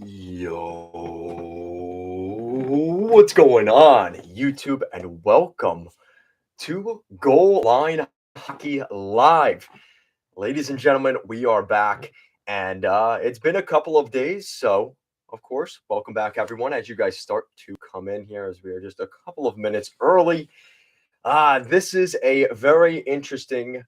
Yo, what's going on, YouTube, and welcome to Goal Line Hockey Live. Ladies and gentlemen, we are back, and it's been a couple of days, so of course, welcome back, everyone, as you guys start to come in here, as we are just a couple of minutes early. This is a very interesting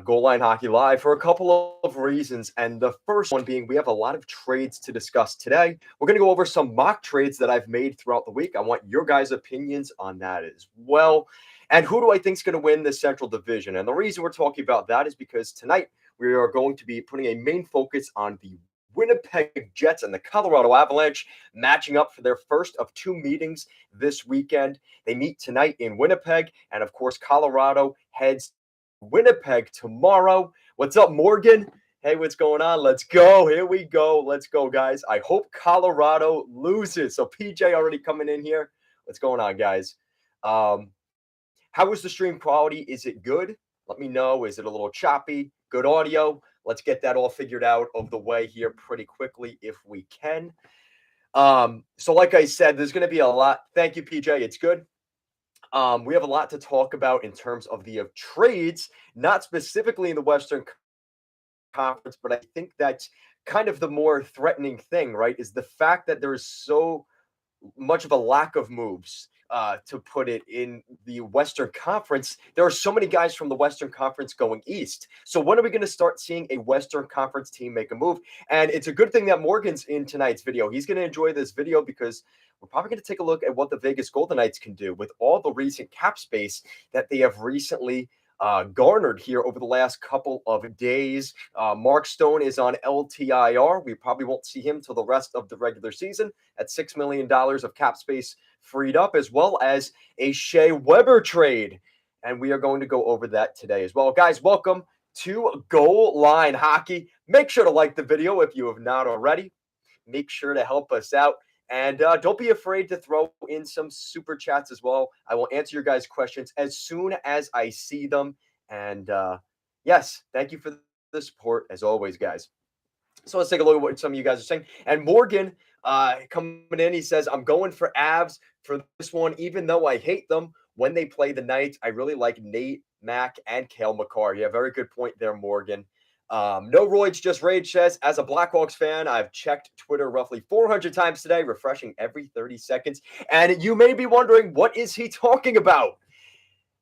goal line hockey live for a couple of reasons. And the first one being we have a lot of trades to discuss today. We're going to go over some mock trades that I've made throughout the week. I want your guys' opinions on that as well. And who do I think is going to win the Central Division? And the reason we're talking about that is because tonight we are going to be putting a main focus on the Winnipeg Jets and the Colorado Avalanche matching up for their first of two meetings this weekend. They meet tonight in Winnipeg, and of course, Colorado heads to Winnipeg tomorrow. What's up, Morgan? Hey, what's going on? Let's go. Here we go. Let's go, guys. I hope Colorado loses. So PJ already coming in here. What's going on, guys? How is the stream quality? Is it good? Let me know. Is it a little choppy? Good audio? Let's get that all figured out of the way here pretty quickly if we can. So like I said, there's going to be a lot. Thank you, PJ. It's good. We have a lot to talk about in terms of the trades, not specifically in the Western Conference, but I think that's kind of the more threatening thing, right? Is the fact that there is so much of a lack of moves, to put it in the Western Conference. There are so many guys from the Western Conference going east. So when are we going to start seeing a Western Conference team make a move? And it's a good thing that Morgan's in tonight's video. He's going to enjoy this video because we're probably going to take a look at what the Vegas Golden Knights can do with all the recent cap space that they have recently garnered here over the last couple of days. Mark Stone is on LTIR. We probably won't see him till the rest of the regular season at $6 million of cap space freed up, as well as a Shea Weber trade. And we are going to go over that today as well. Guys, welcome to Goal Line Hockey. Make sure to like the video if you have not already. Make sure to help us out. And don't be afraid to throw in some super chats as well. I will answer your guys' questions as soon as I see them. And yes, thank you for the support as always, guys. So let's take a look at what some of you guys are saying. And Morgan coming in, he says, I'm going for Avs for this one, even though I hate them when they play the Knights. I really like Nate, Mac, and Kale McCarr. Yeah, very good point there, Morgan. No Roids, just Rage says, as a Blackhawks fan, I've checked Twitter roughly 400 times today, refreshing every 30 seconds. And you may be wondering, what is he talking about?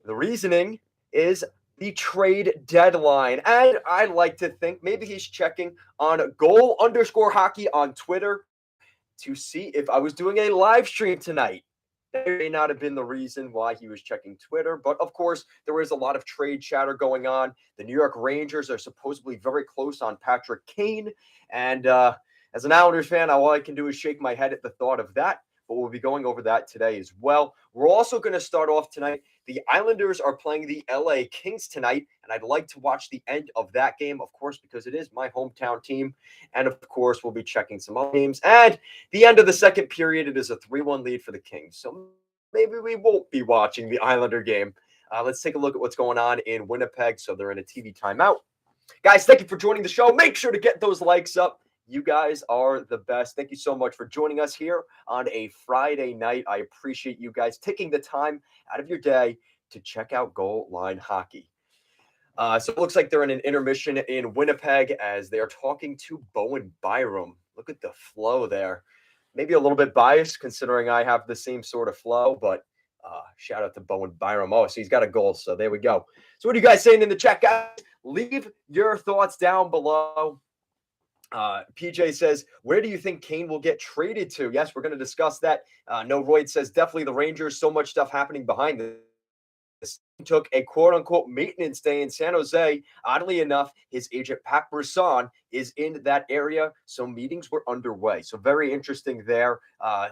The reasoning is the trade deadline. And I like to think maybe he's checking on goal_hockey on Twitter to see if I was doing a live stream tonight. That may not have been the reason why he was checking Twitter, but of course, there is a lot of trade chatter going on. The New York Rangers are supposedly very close on Patrick Kane, and as an Islanders fan, all I can do is shake my head at the thought of that, but we'll be going over that today as well. We're also going to start off tonight. The Islanders are playing the LA Kings tonight, and I'd like to watch the end of that game, of course, because it is my hometown team, and of course, we'll be checking some other games, and the end of the second period, it is a 3-1 lead for the Kings. So maybe we won't be watching the Islander game. Let's take a look at what's going on in Winnipeg. So they're in a TV timeout. Guys, thank you for joining the show. Make sure to get those likes up. You guys are the best. Thank you so much for joining us here on a Friday night. I appreciate you guys taking the time out of your day to check out Goal Line Hockey. So it looks like they're in an intermission in Winnipeg as they are talking to Bowen Byram. Look at the flow there. Maybe a little bit biased considering I have the same sort of flow, but shout out to Bowen Byram. Oh, so he's got a goal. So there we go. So what are you guys saying in the chat, guys? Leave your thoughts down below. PJ says, where do you think Kane will get traded to? Yes, we're going to discuss that. No Royd says, definitely the Rangers. So much stuff happening behind this. Took a quote-unquote maintenance day in San Jose. Oddly enough, his agent Pat Brisson is in that area, so meetings were underway. So very interesting there.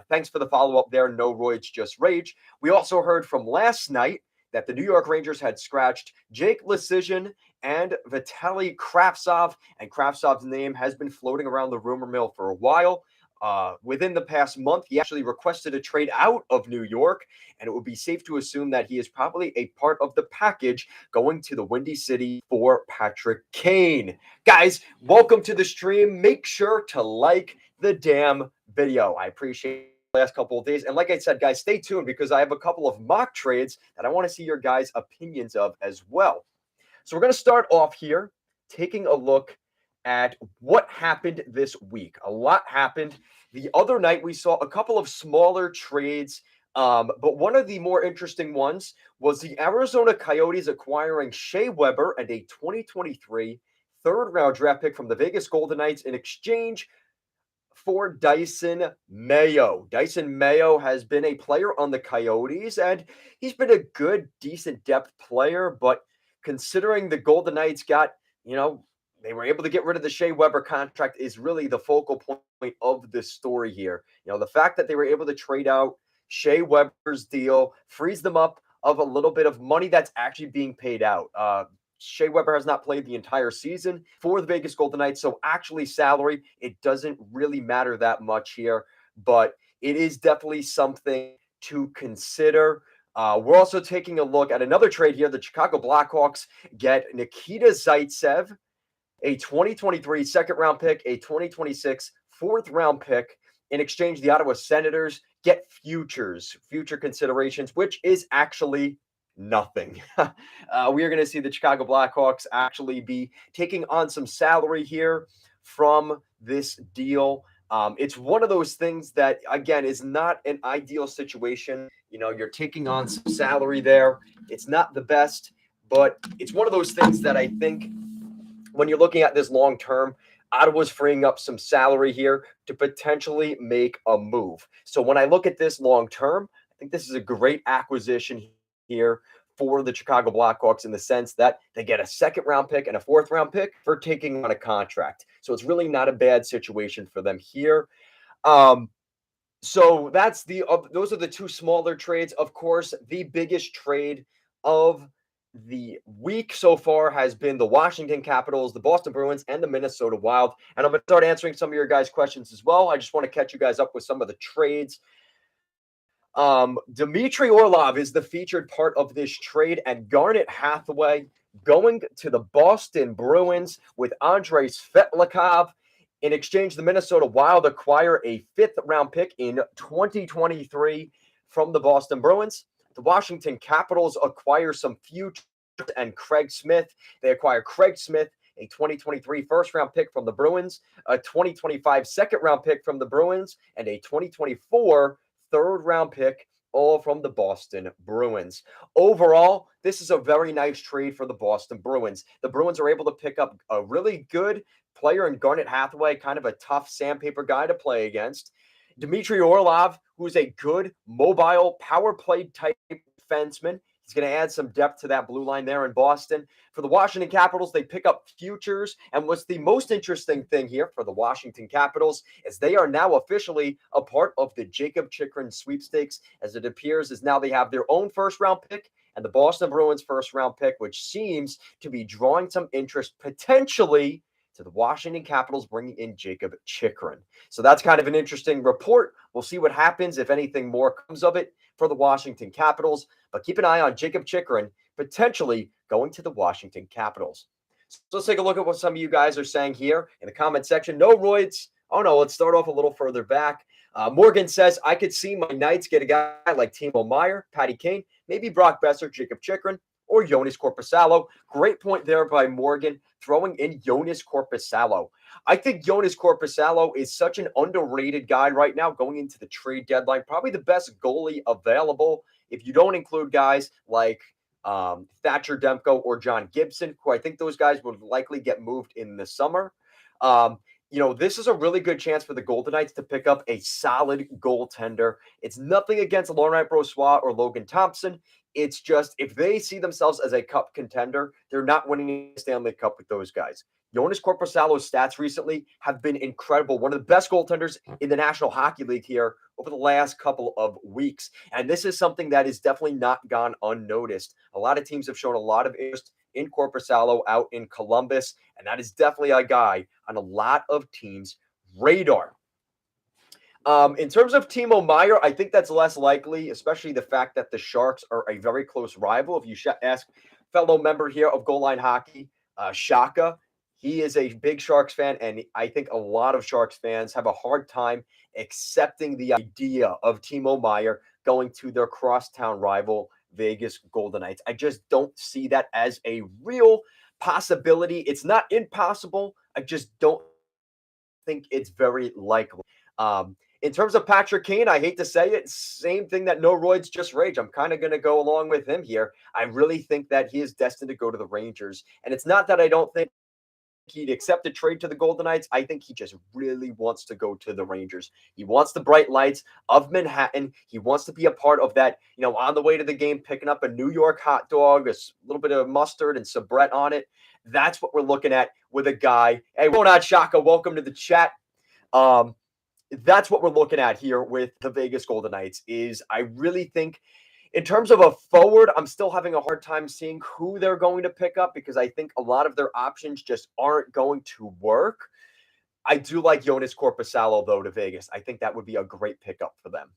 Thanks for the follow-up there. No Roids, just Rage. We also heard from last night that the New York Rangers had scratched Jake Leschyshyn and Vitaly Kravtsov, and Kravtsov's name has been floating around the rumor mill for a while. Within the past month, he actually requested a trade out of New York, and it would be safe to assume that he is probably a part of the package going to the Windy City for Patrick Kane. Guys, welcome to the stream. Make sure to like the damn video. I appreciate the last couple of days. And like I said, guys, stay tuned because I have a couple of mock trades that I want to see your guys' opinions of as well. So we're going to start off here taking a look at what happened this week. A lot happened. The other night, we saw a couple of smaller trades, but one of the more interesting ones was the Arizona Coyotes acquiring Shea Weber and a 2023 third-round draft pick from the Vegas Golden Knights in exchange for Dyson Mayo. Dyson Mayo has been a player on the Coyotes, and he's been a good, decent depth player, but considering the Golden Knights got, they were able to get rid of the Shea Weber contract is really the focal point of this story here. The fact that they were able to trade out Shea Weber's deal frees them up of a little bit of money that's actually being paid out. Shea Weber has not played the entire season for the Vegas Golden Knights, so actually salary, it doesn't really matter that much here, but it is definitely something to consider. We're also taking a look at another trade here. The Chicago Blackhawks get Nikita Zaitsev, a 2023 second-round pick, a 2026 fourth-round pick. In exchange, the Ottawa Senators get future considerations, which is actually nothing. We are going to see the Chicago Blackhawks actually be taking on some salary here from this deal. It's one of those things that, again, is not an ideal situation. You're taking on some salary there. It's not the best, but it's one of those things that I think when you're looking at this long term, Ottawa's freeing up some salary here to potentially make a move. So when I look at this long term, I think this is a great acquisition here for the Chicago Blackhawks in the sense that they get a second-round pick and a fourth-round pick for taking on a contract. So it's really not a bad situation for them here. So that's those are the two smaller trades. Of course, the biggest trade of the week so far has been the Washington Capitals, the Boston Bruins, and the Minnesota Wild. And I'm going to start answering some of your guys' questions as well. I just want to catch you guys up with some of the trades. Dmitry Orlov is the featured part of this trade, and Garnet Hathaway going to the Boston Bruins with Andrei Svetlikov. In exchange, the Minnesota Wild acquire a fifth-round pick in 2023 from the Boston Bruins. The Washington Capitals acquire some futures and Craig Smith. They acquire Craig Smith, a 2023 first-round pick from the Bruins, a 2025 second-round pick from the Bruins, and a 2024 third-round pick, all from the Boston Bruins. Overall, this is a very nice trade for the Boston Bruins. The Bruins are able to pick up a really good player in Garnet Hathaway, kind of a tough sandpaper guy to play against. Dmitry Orlov, who's a good mobile power play type defenseman. He's going to add some depth to that blue line there in Boston. For the Washington Capitals, they pick up futures. And what's the most interesting thing here for the Washington Capitals is they are now officially a part of the Jacob Chychrun sweepstakes, as it appears as now they have their own first-round pick and the Boston Bruins first-round pick, which seems to be drawing some interest potentially to the Washington Capitals bringing in Jacob Chychrun. So that's kind of an interesting report. We'll see what happens if anything more comes of it for the Washington Capitals. But keep an eye on Jacob Chychrun potentially going to the Washington Capitals. So let's take a look at what some of you guys are saying here in the comment section. No roids. Oh, no, let's start off a little further back. Morgan says, I could see my Knights get a guy like Timo Meier, Patty Kane, maybe Brock Besser, Jacob Chychrun, or Jonas Korpisalo. Great point there by Morgan, throwing in Jonas Korpisalo. I think Jonas Korpisalo is such an underrated guy right now going into the trade deadline. Probably the best goalie available if you don't include guys like Thatcher Demko or John Gibson, who I think those guys would likely get moved in the summer. This is a really good chance for the Golden Knights to pick up a solid goaltender. It's nothing against Laurent Brossoit or Logan Thompson. It's just if they see themselves as a cup contender, they're not winning a Stanley Cup with those guys. Jonas Korpisalo's stats recently have been incredible. One of the best goaltenders in the National Hockey League here over the last couple of weeks. And this is something that is definitely not gone unnoticed. A lot of teams have shown a lot of interest in Korpisalo out in Columbus, and that is definitely a guy on a lot of teams' radar. In terms of Timo Meyer, I think that's less likely, especially the fact that the Sharks are a very close rival. If you ask fellow member here of Goal Line Hockey, Shaka, he is a big Sharks fan, and I think a lot of Sharks fans have a hard time accepting the idea of Timo Meyer going to their crosstown rival, Vegas Golden Knights. I just don't see that as a real possibility. It's not impossible. I just don't think it's very likely. In terms of Patrick Kane, I hate to say it, same thing that No Roids Just Rage. I'm kind of going to go along with him here. I really think that he is destined to go to the Rangers. And it's not that I don't think he'd accept a trade to the Golden Knights. I think he just really wants to go to the Rangers. He wants the bright lights of Manhattan. He wants to be a part of that, on the way to the game, picking up a New York hot dog, a little bit of mustard and Sabrett on it. That's what we're looking at with a guy. Hey, Ronald Shaka, welcome to the chat. That's what we're looking at here with the Vegas Golden Knights. Is I really think in terms of a forward, I'm still having a hard time seeing who they're going to pick up because I think a lot of their options just aren't going to work. I do like Jonas Korpisalo, though, to Vegas. I think that would be a great pickup for them.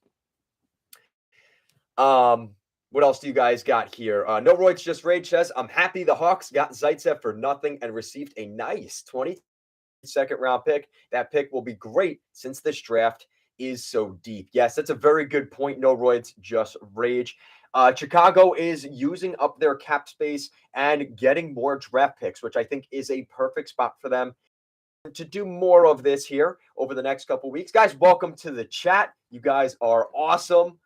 What else do you guys got here? No Roids Just Rage says, I'm happy the Hawks got Zaitsev for nothing and received a nice 22nd round pick. That pick will be great since this draft is so deep. Yes, that's a very good point. No Roids Just Rage. Chicago is using up their cap space and getting more draft picks, which I think is a perfect spot for them to do more of this here over the next couple weeks. Guys, welcome to the chat. You guys are awesome.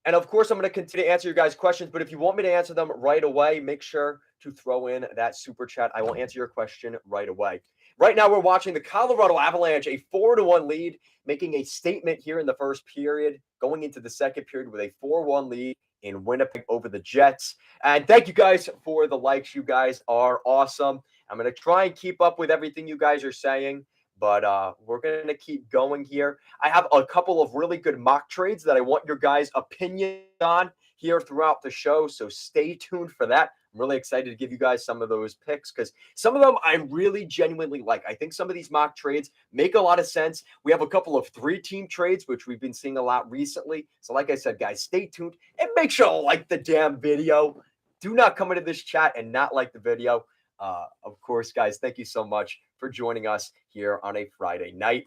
And of course, I'm going to continue to answer your guys' questions, but if you want me to answer them right away, make sure to throw in that super chat. I will answer your question right away. Right now, we're watching the Colorado Avalanche, a 4-1 lead, making a statement here in the first period, going into the second period with a 4-1 lead in Winnipeg over the Jets. And thank you guys for the likes. You guys are awesome. I'm going to try and keep up with everything you guys are saying. But we're going to keep going here. I have a couple of really good mock trades that I want your guys' opinion on here throughout the show. So stay tuned for that. I'm really excited to give you guys some of those picks because some of them I really genuinely like. I think some of these mock trades make a lot of sense. We have a couple of 3-team trades, which we've been seeing a lot recently. So like I said, guys, stay tuned and make sure to like the damn video. Do not come into this chat and not like the video. Of course, guys, thank you so much for joining us here on a Friday night.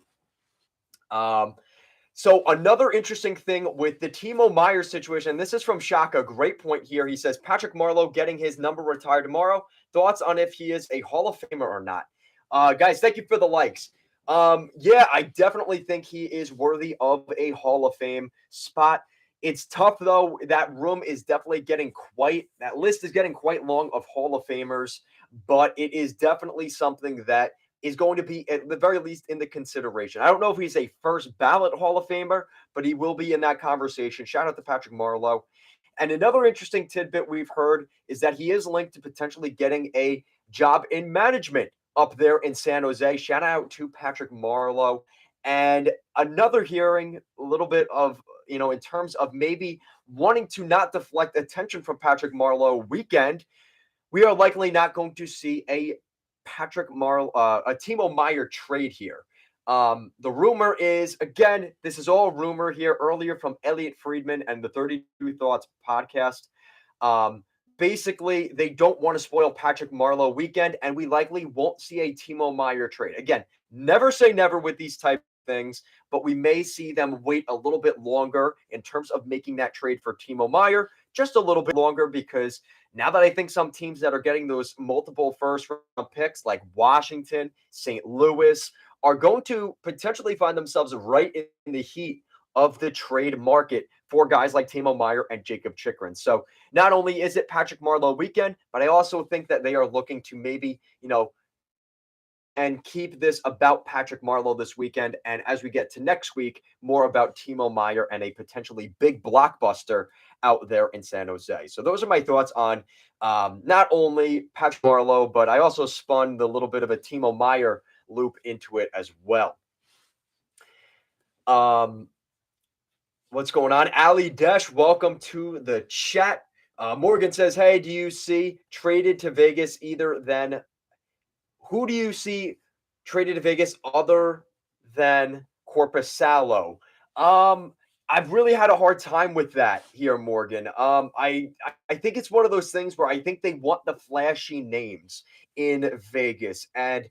So another interesting thing with the Timo Meyer situation, and this is from Shaka, great point here. He says, Patrick Marleau getting his number retired tomorrow. Thoughts on if he is a Hall of Famer or not? Guys, thank you for the likes. Yeah, I definitely think he is worthy of a Hall of Fame spot. It's tough, though. That list is getting quite long of Hall of Famers, but it is definitely something that is going to be, at the very least, in the consideration. I don't know if he's a first ballot Hall of Famer, but he will be in that conversation. Shout out to Patrick Marleau. And another interesting tidbit we've heard is that he is linked to potentially getting a job in management up there in San Jose. Shout out to Patrick Marleau. And another hearing, a little bit of, in terms of maybe wanting to not deflect attention from Patrick Marleau weekend, we are likely not going to see a Timo Meyer trade here. The rumor is, again, this is all rumor here earlier from Elliot Friedman and the 32 Thoughts podcast. Basically, they don't want to spoil Patrick Marleau weekend, and we likely won't see a Timo Meyer trade. Again, never say never with these type of things, but we may see them wait a little bit longer in terms of making that trade for Timo Meyer, just a little bit longer, because now that I think some teams that are getting those multiple first-round picks like Washington, St. Louis, are going to potentially find themselves right in the heat of the trade market for guys like Timo Meyer and Jacob Chychrun. So not only is it Patrick Marleau weekend, but I also think that they are looking to maybe, and keep this about Patrick Marleau this weekend. And as we get to next week, more about Timo Meyer and a potentially big blockbuster out there in San Jose. So those are my thoughts on not only Patrick Marleau, but I also spun the little bit of a Timo Meyer loop into it as well. What's going on? Ali Desh, welcome to the chat. Morgan says, hey, do you see traded to Vegas who do you see traded to Vegas other than Corpusalo. I've really had a hard time with that here, Morgan. I think it's one of those things where I think they want the flashy names in Vegas, and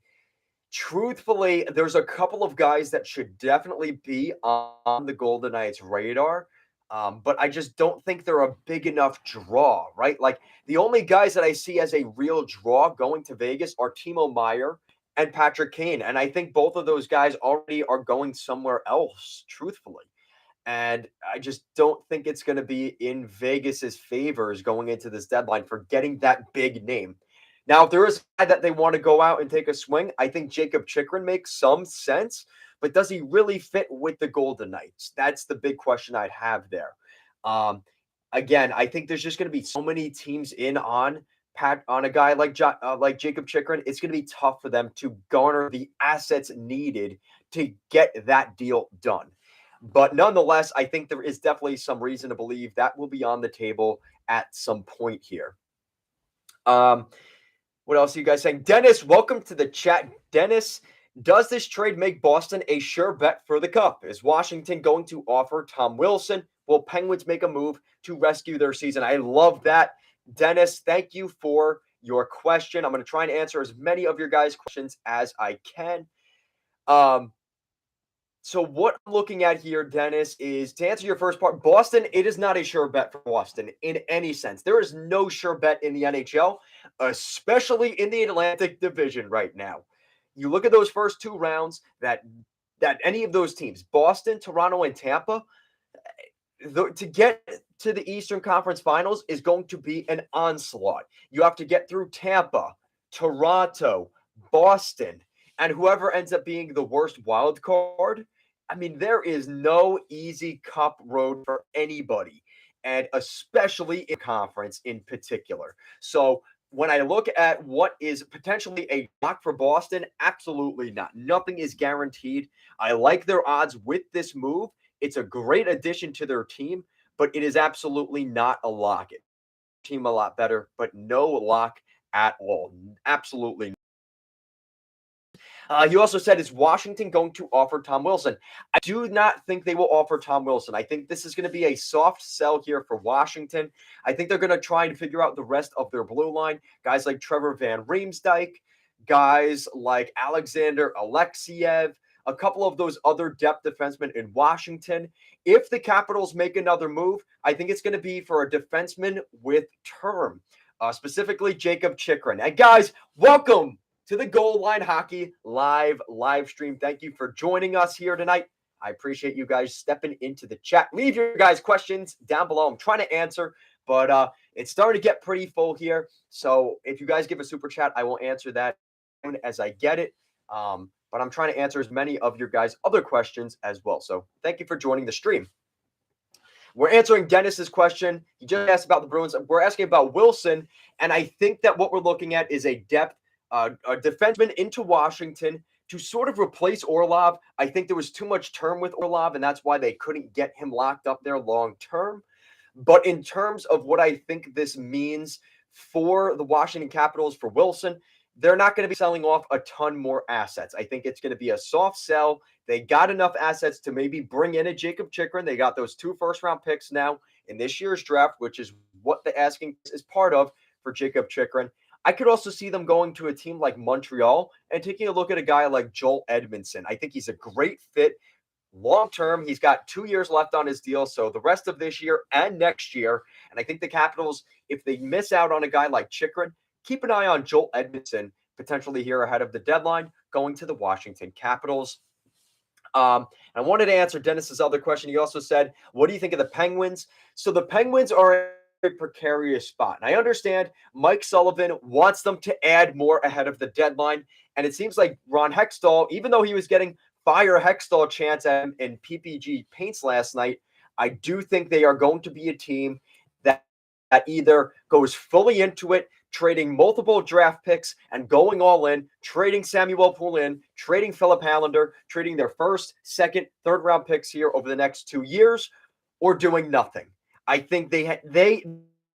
truthfully, there's a couple of guys that should definitely be on the Golden Knights' radar. But I just don't think they're a big enough draw, right? Like the only guys that I see as a real draw going to Vegas are Timo Meyer and Patrick Kane. And I think both of those guys already are going somewhere else, truthfully. And I just don't think it's going to be in Vegas's favors going into this deadline for getting that big name. Now, if there is a guy that they want to go out and take a swing, I think Jacob Chikrin makes some sense, but does he really fit with the Golden Knights? That's the big question I'd have there. Um, Again, I think there's just going to be so many teams in on a guy like Jacob Chikrin. It's going to be tough for them to garner the assets needed to get that deal done. But nonetheless, I think there is definitely some reason to believe that will be on the table at some point here. What else are you guys saying? Dennis, welcome to the chat. Dennis, does this trade make Boston a sure bet for the Cup? Is Washington going to offer Tom Wilson? Will Penguins make a move to rescue their season? I love that. Dennis, thank you for your question. I'm going to try and answer as many of your guys' questions as I can. So what I'm looking at here, Dennis, is to answer your first part, Boston, it is not a sure bet for Boston in any sense. There is no sure bet in the NHL, especially in the Atlantic Division right now. You look at those first two rounds that any of those teams, Boston, Toronto, and Tampa, to get to the Eastern Conference Finals is going to be an onslaught. You have to get through Tampa, Toronto, Boston, and whoever ends up being the worst wild card. I mean, there is no easy cup road for anybody, and especially in conference in particular. So when I look at what is potentially a lock for Boston, absolutely not. Nothing is guaranteed. I like their odds with this move. It's a great addition to their team, but it is absolutely not a lock. It team a lot better, but no lock at all. Absolutely not. He also said, is Washington going to offer Tom Wilson? I do not think they will offer Tom Wilson. I think this is going to be a soft sell here for Washington. I think they're going to try and figure out the rest of their blue line. Guys like Trevor Van Riemsdyk, guys like Alexander Alexiev, a couple of those other depth defensemen in Washington. If the Capitals make another move, I think it's going to be for a defenseman with term, specifically Jacob Chikrin. And guys, welcome to the Goal Line Hockey live stream. Thank you for joining us here tonight. I appreciate you guys stepping into the chat. Leave your guys' questions down below. I'm trying to answer, but it's starting to get pretty full here. So if you guys give a super chat, I will answer that as I get it. But I'm trying to answer as many of your guys' other questions as well. So thank you for joining the stream. We're answering Dennis's question. He just asked about the Bruins. We're asking about Wilson. And I think that what we're looking at is a depth a defenseman into Washington to sort of replace Orlov. I think there was too much term with Orlov, and that's why they couldn't get him locked up there long term. But in terms of what I think this means for the Washington Capitals, for Wilson, they're not going to be selling off a ton more assets. I think it's going to be a soft sell. They got enough assets to maybe bring in a Jacob Chikrin. They got those 2 first-round picks now in this year's draft, which is what the asking is part of for Jacob Chikrin. I could also see them going to a team like Montreal and taking a look at a guy like Joel Edmondson. I think he's a great fit long-term. He's got 2 years left on his deal, so the rest of this year and next year. And I think the Capitals, if they miss out on a guy like Chikrin, keep an eye on Joel Edmondson, potentially here ahead of the deadline, going to the Washington Capitals. I wanted to answer Dennis's other question. He also said, what do you think of the Penguins? So the Penguins are a precarious spot. And I understand Mike Sullivan wants them to add more ahead of the deadline. And it seems like Ron Hextall, even though he was getting fire Hextall chants in PPG paints last night, I do think they are going to be a team that either goes fully into it, trading multiple draft picks and going all in, trading Samuel Poulin, trading Philip Hallander, trading their first, second, third round picks here over the next 2 years, or doing nothing. I think the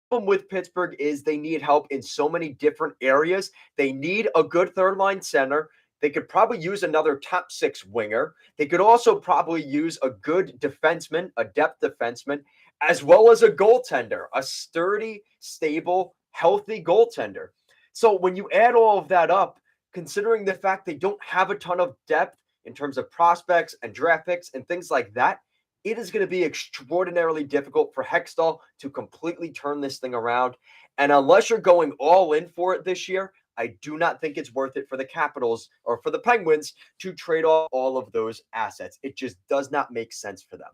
problem with Pittsburgh is they need help in so many different areas. They need a good third line center. They could probably use another top 6 winger. They could also probably use a good defenseman, a depth defenseman, as well as a goaltender, a sturdy, stable, healthy goaltender. So when you add all of that up, considering the fact they don't have a ton of depth in terms of prospects and draft picks and things like that, it is going to be extraordinarily difficult for Hextall to completely turn this thing around. And unless you're going all in for it this year, I do not think it's worth it for the Capitals or for the Penguins to trade off all of those assets. It just does not make sense for them.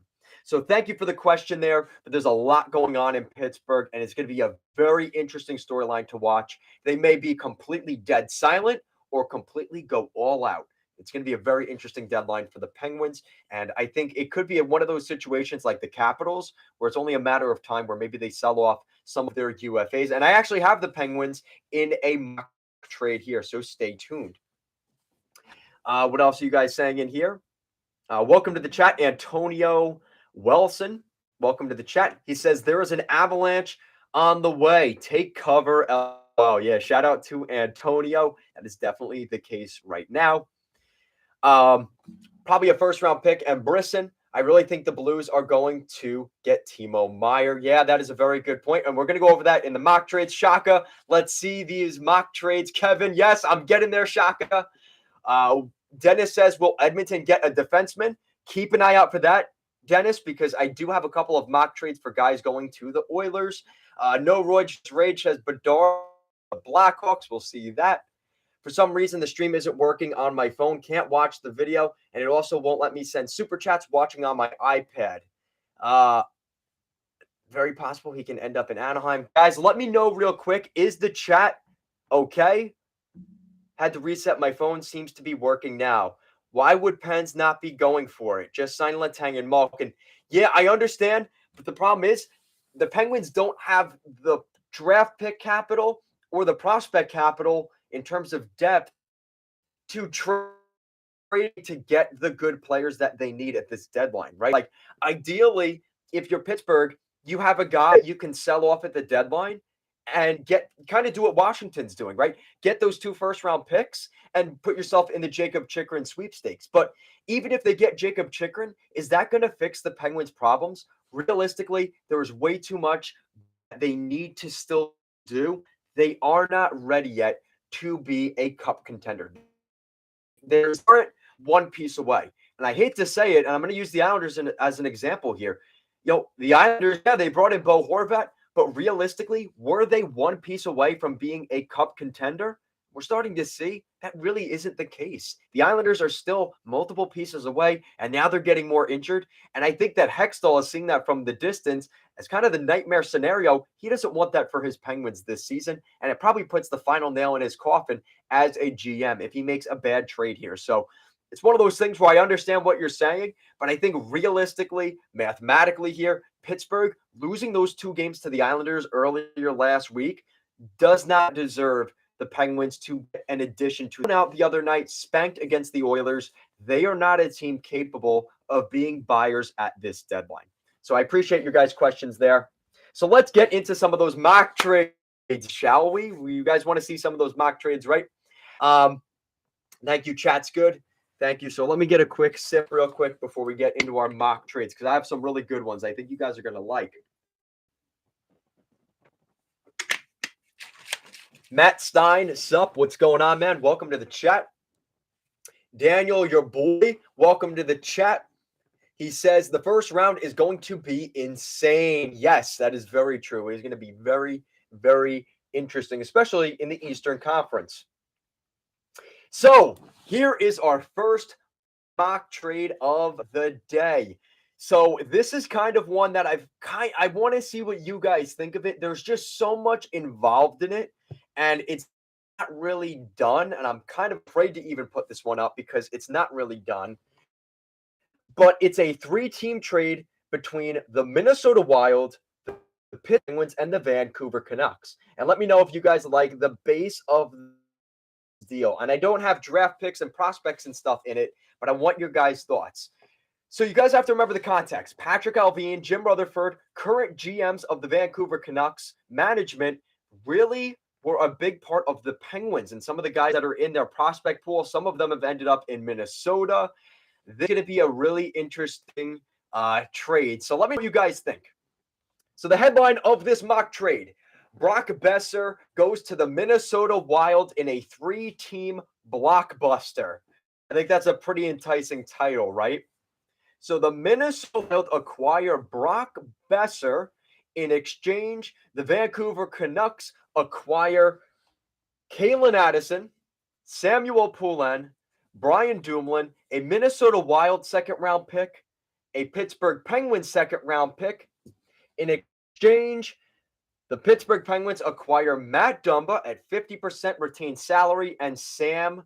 So thank you for the question there. But there's a lot going on in Pittsburgh, and it's going to be a very interesting storyline to watch. They may be completely dead silent or completely go all out. It's going to be a very interesting deadline for the Penguins. And I think it could be one of those situations like the Capitals, where it's only a matter of time where maybe they sell off some of their UFAs. And I actually have the Penguins in a mock trade here, so stay tuned. What else are you guys saying in here? Welcome to the chat, Antonio Wilson. Welcome to the chat. He says there is an avalanche on the way. Take cover. Oh, yeah. Shout out to Antonio. That is definitely the case right now. Probably a first-round pick and Brisson. I really think the Blues are going to get Timo Meier. Yeah, that is a very good point. And we're going to go over that in the mock trades. Shaka, let's see these mock trades. Kevin, yes, I'm getting there, Shaka. Dennis says, will Edmonton get a defenseman? Keep an eye out for that, Dennis, because I do have a couple of mock trades for guys going to the Oilers. No Rage says Bedard, Blackhawks. We'll see that. For some reason, the stream isn't working on my phone. Can't watch the video, and it also won't let me send super chats watching on my iPad. Very possible he can end up in Anaheim. Guys, let me know real quick. Is the chat okay? Had to reset my phone. Seems to be working now. Why would Pens not be going for it? Just sign Letang and Malkin. Yeah, I understand, but the problem is the Penguins don't have the draft pick capital or the prospect capital in terms of depth to trade to get the good players that they need at this deadline, right? Like, ideally, if you're Pittsburgh, you have a guy you can sell off at the deadline and get kind of do what Washington's doing, right? Get those 2 first-round picks and put yourself in the Jacob Chychrun sweepstakes. But even if they get Jacob Chychrun, is that going to fix the Penguins' problems? Realistically, there is way too much they need to still do. They are not ready yet to be a cup contender. They're one piece away. And I hate to say it, and I'm going to use the Islanders as an example here. The Islanders, yeah, they brought in Bo Horvat, but realistically, were they one piece away from being a cup contender? We're starting to see that really isn't the case. The Islanders are still multiple pieces away, and now they're getting more injured. And I think that Hextall is seeing that from the distance as kind of the nightmare scenario. He doesn't want that for his Penguins this season, and it probably puts the final nail in his coffin as a GM if he makes a bad trade here. So it's one of those things where I understand what you're saying, but I think realistically, mathematically here, Pittsburgh losing those 2 games to the Islanders earlier last week does not deserve the Penguins to get an addition to out the other night, spanked against the Oilers. They are not a team capable of being buyers at this deadline. So I appreciate your guys' questions there. So let's get into some of those mock trades, shall we? You guys want to see some of those mock trades, right? Thank you. Chat's good. Thank you. So let me get a quick sip real quick before we get into our mock trades, because I have some really good ones I think you guys are going to like. Matt Stein, sup? What's going on, man? Welcome to the chat. Daniel, your boy, welcome to the chat. He says the first round is going to be insane. Yes, that is very true. It's going to be very, very interesting, especially in the Eastern Conference. So here is our first mock trade of the day. So this is kind of one that I want to see what you guys think of it. There's just so much involved in it, and it's not really done. And I'm kind of afraid to even put this one up because it's not really done. But it's a 3-team trade between the Minnesota Wild, the Penguins, and the Vancouver Canucks. And let me know if you guys like the base of the deal. And I don't have draft picks and prospects and stuff in it, but I want your guys' thoughts. So you guys have to remember the context. Patrick Allvin, Jim Rutherford, current GMs of the Vancouver Canucks, management really were a big part of the Penguins and some of the guys that are in their prospect pool. Some of them have ended up in Minnesota. This is going to be a really interesting trade. So let me know what you guys think. So the headline of this mock trade, Brock Besser goes to the Minnesota Wild in a 3-team blockbuster. I think that's a pretty enticing title, right? So the Minnesota Wild acquire Brock Besser. In exchange, the Vancouver Canucks acquire Kalen Addison, Samuel Poulin, Brian Dumoulin, a Minnesota Wild second-round pick, a Pittsburgh Penguins second-round pick. In exchange, the Pittsburgh Penguins acquire Matt Dumba at 50% retained salary and Sam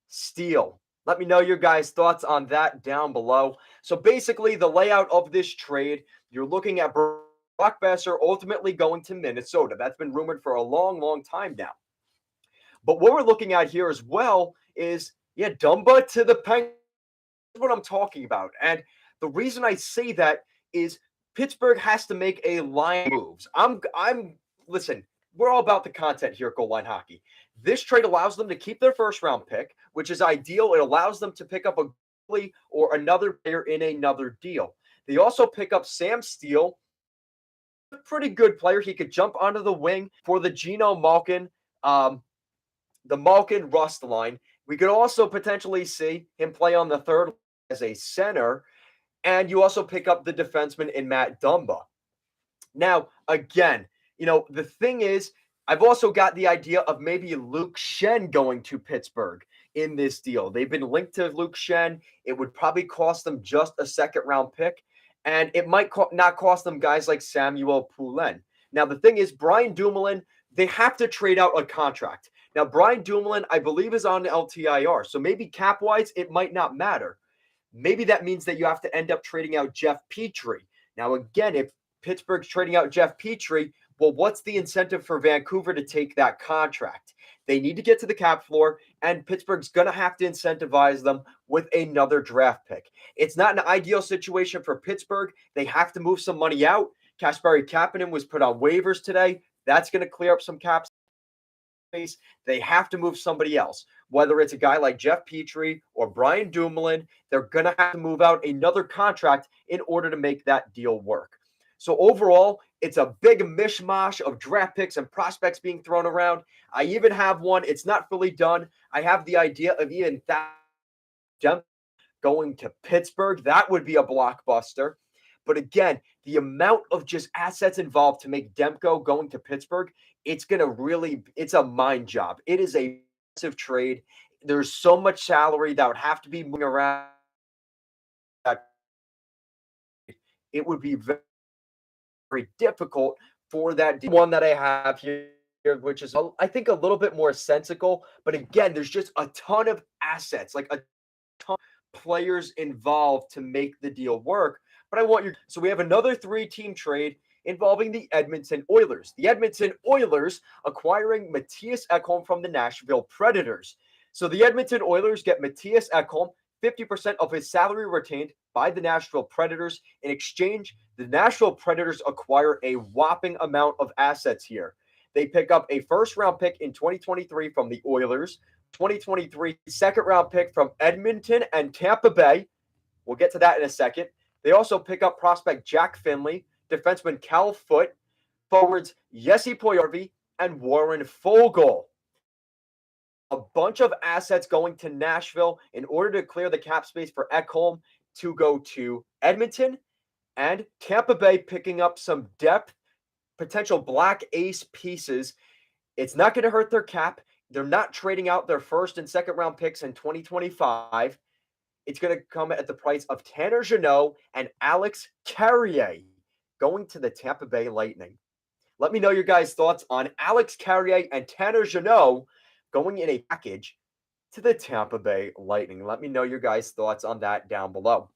Steele. Let me know your guys' thoughts on that down below. So basically, the layout of this trade, you're looking at Brock Besser ultimately going to Minnesota. That's been rumored for a long, long time now. But what we're looking at here as well is, Dumba to the Penguins. That's what I'm talking about. And the reason I say that is Pittsburgh has to make a line moves. Listen, we're all about the content here at Goal Line Hockey. This trade allows them to keep their first round pick, which is ideal. It allows them to pick up a goalie or another player in another deal. They also pick up Sam Steele, a pretty good player. He could jump onto the wing for the Geno Malkin, the Malkin Rust line. We could also potentially see him play on the third as a center. And you also pick up the defenseman in Matt Dumba. Now, again, the thing is, I've also got the idea of maybe Luke Schenn going to Pittsburgh in this deal. They've been linked to Luke Schenn. It would probably cost them just a second-round pick, and it might not cost them guys like Samuel Poulin. Now, the thing is, Brian Dumoulin, they have to trade out a contract. Now, Brian Dumoulin, I believe, is on LTIR, so maybe cap-wise, it might not matter. Maybe that means that you have to end up trading out Jeff Petrie. Now, again, if Pittsburgh's trading out Jeff Petrie, well, what's the incentive for Vancouver to take that contract? They need to get to the cap floor, and Pittsburgh's going to have to incentivize them with another draft pick. It's not an ideal situation for Pittsburgh. They have to move some money out. Kasperi Kapanen was put on waivers today. That's going to clear up some cap space. They have to move somebody else. Whether it's a guy like Jeff Petrie or Brian Dumoulin, they're going to have to move out another contract in order to make that deal work. So overall, it's a big mishmash of draft picks and prospects being thrown around. I even have one. It's not fully done. I have the idea of even that going to Pittsburgh. That would be a blockbuster. But again, the amount of just assets involved to make Demko going to Pittsburgh, it's a mind job. It is a massive trade. There's so much salary that would have to be moving around. It would be very, very difficult for that one that I have here, which is, I think, a little bit more sensical. But again, there's just a ton of assets, like a ton of players involved to make the deal work. But so we have another 3-team trade involving the Edmonton Oilers. The Edmonton Oilers acquiring Matthias Ekholm from the Nashville Predators. So the Edmonton Oilers get Matthias Ekholm, 50% of his salary retained by the Nashville Predators. In exchange, the Nashville Predators acquire a whopping amount of assets here. They pick up a first-round pick in 2023 from the Oilers, 2023 second-round pick from Edmonton and Tampa Bay. We'll get to that in a second. They also pick up prospect Jack Finley, defenseman Cal Foote, forwards Jesse Pujärvi, and Warren Foegele. A bunch of assets going to Nashville in order to clear the cap space for Ekholm to go to Edmonton, and Tampa Bay picking up some depth, potential black ace pieces. It's not going to hurt their cap. They're not trading out their first and second round picks in 2025. It's going to come at the price of Tanner Jeannot and Alex Carrier going to the Tampa Bay Lightning. Let me know your guys' thoughts on Alex Carrier and Tanner Jeannot going in a package to the Tampa Bay Lightning. Let me know your guys' thoughts on that down below.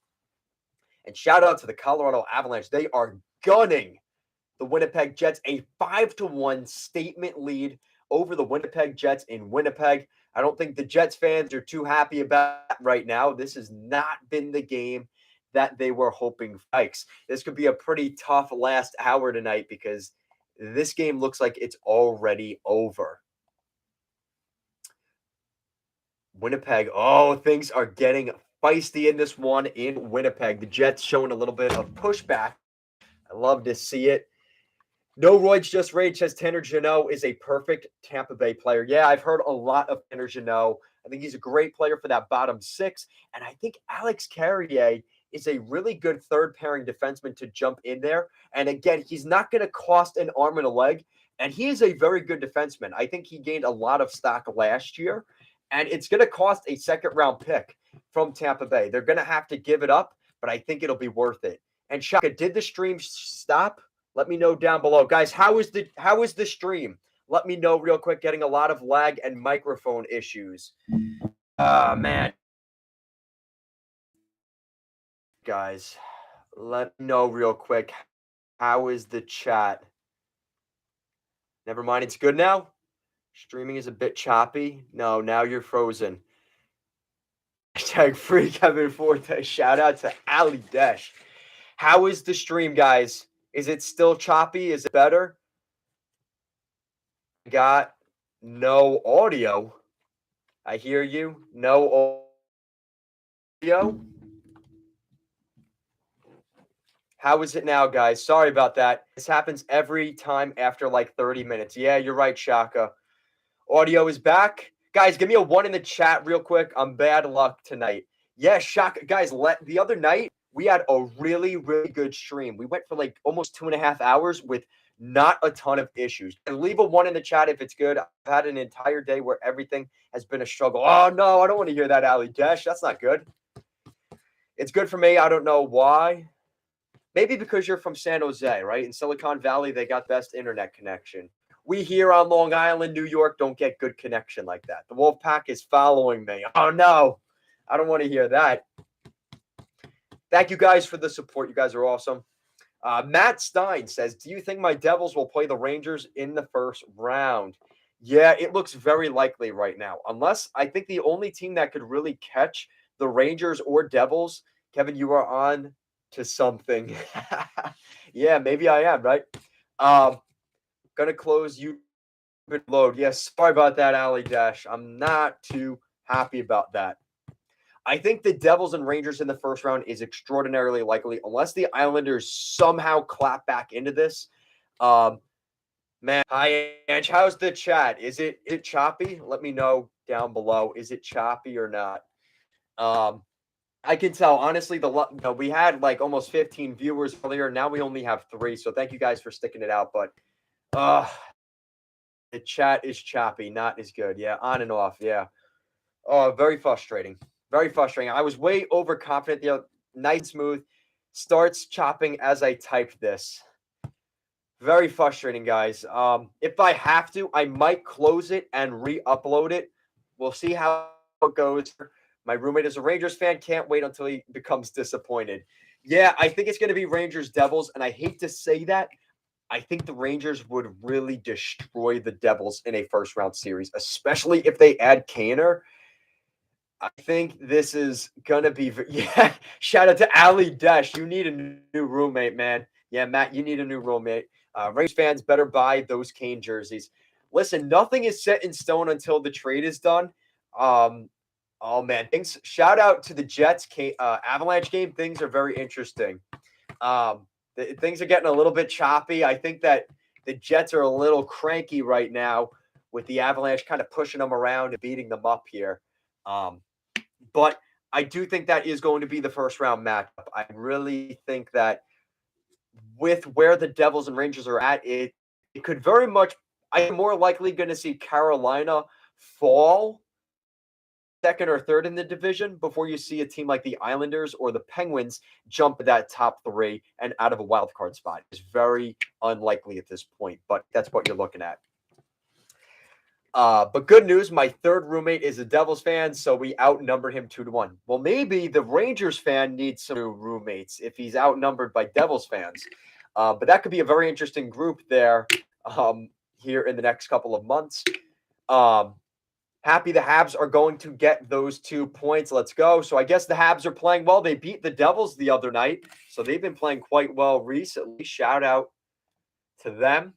And shout out to the Colorado Avalanche. They are gunning the Winnipeg Jets, a 5-1 statement lead over the Winnipeg Jets in Winnipeg. I don't think the Jets fans are too happy about that right now. This has not been the game that they were hoping for. This could be a pretty tough last hour tonight because this game looks like it's already over. Winnipeg. Oh, things are getting feisty in this one in Winnipeg. The Jets showing a little bit of pushback. I love to see it. No Royds, just rage, says Tanner Jeannot is a perfect Tampa Bay player. Yeah, I've heard a lot of Tanner Jeannot. I think he's a great player for that bottom six. And I think Alex Carrier is a really good third pairing defenseman to jump in there. And again, he's not going to cost an arm and a leg. And he is a very good defenseman. I think he gained a lot of stock last year. And it's going to cost a second round pick from Tampa Bay. They're going to have to give it up, but I think it'll be worth it. And Shaka, did the stream stop? Let me know down below. Guys, how is the stream? Let me know real quick. Getting a lot of lag and microphone issues. Man. Guys, let me know real quick. How is the chat? Never mind, it's good now. Streaming is a bit choppy. No, now you're frozen. Hashtag free Kevin Forte. Shout out to Ali Desh. How is the stream, guys? Is it still choppy? Is it better? Got no audio. I hear you. No audio. How is it now, guys? Sorry about that. This happens every time after like 30 minutes. Yeah, you're right, Shaka. Audio is back. Guys, give me a 1 in the chat real quick. I'm bad luck tonight. Yeah, Shaka. Guys, the other night, we had a really, really good stream. We went for like almost 2.5 hours with not a ton of issues. And leave a 1 in the chat if it's good. I've had an entire day where everything has been a struggle. Oh, no, I don't want to hear that, Ali Dash. That's not good. It's good for me. I don't know why. Maybe because you're from San Jose, right? In Silicon Valley, they got best internet connection. We here on Long Island, New York, don't get good connection like that. The Wolfpack is following me. Oh, no. I don't want to hear that. Thank you guys for the support. You guys are awesome. Matt Stein says, do you think my Devils will play the Rangers in the first round? Yeah, it looks very likely right now. Unless I think the only team that could really catch the Rangers or Devils, Kevin, you are on to something. Yeah, maybe I am, right? Gonna close you load. Yes, sorry about that, Ali Dash. I'm not too happy about that. I think the Devils and Rangers in the first round is extraordinarily likely, unless the Islanders somehow clap back into this. Man, hi, Ange. How's the chat? Is it choppy? Let me know down below. Is it choppy or not? I can tell, honestly, we had like almost 15 viewers earlier. Now we only have 3. So thank you guys for sticking it out. But the chat is choppy, not as good. Yeah, on and off. Yeah. Oh, very frustrating. Very frustrating. I was way overconfident. Nice smooth. Starts chopping as I typed this. Very frustrating, guys. If I have to, I might close it and re-upload it. We'll see how it goes. My roommate is a Rangers fan. Can't wait until he becomes disappointed. Yeah, I think it's going to be Rangers Devils, and I hate to say that. I think the Rangers would really destroy the Devils in a first-round series, especially if they add Kaner. I think this is going to be – yeah, shout out to Ali Desh. You need a new roommate, man. Yeah, Matt, you need a new roommate. Rangers fans better buy those Kane jerseys. Listen, nothing is set in stone until the trade is done. Oh, man. Shout out to the Jets Avalanche game. Things are very interesting. Things are getting a little bit choppy. I think that the Jets are a little cranky right now with the Avalanche kind of pushing them around and beating them up here. But I do think that is going to be the first-round matchup. I really think that with where the Devils and Rangers are at, it could very much – I'm more likely going to see Carolina fall second or third in the division before you see a team like the Islanders or the Penguins jump that top 3 and out of a wild card spot. It's very unlikely at this point, but that's what you're looking at. But good news, my third roommate is a Devils fan, so we outnumber him 2-1. Well, maybe the Rangers fan needs some new roommates if he's outnumbered by Devils fans. But that could be a very interesting group there here in the next couple of months. Happy the Habs are going to get those 2 points. Let's go. So I guess the Habs are playing well. They beat the Devils the other night, so they've been playing quite well recently. Shout out to them.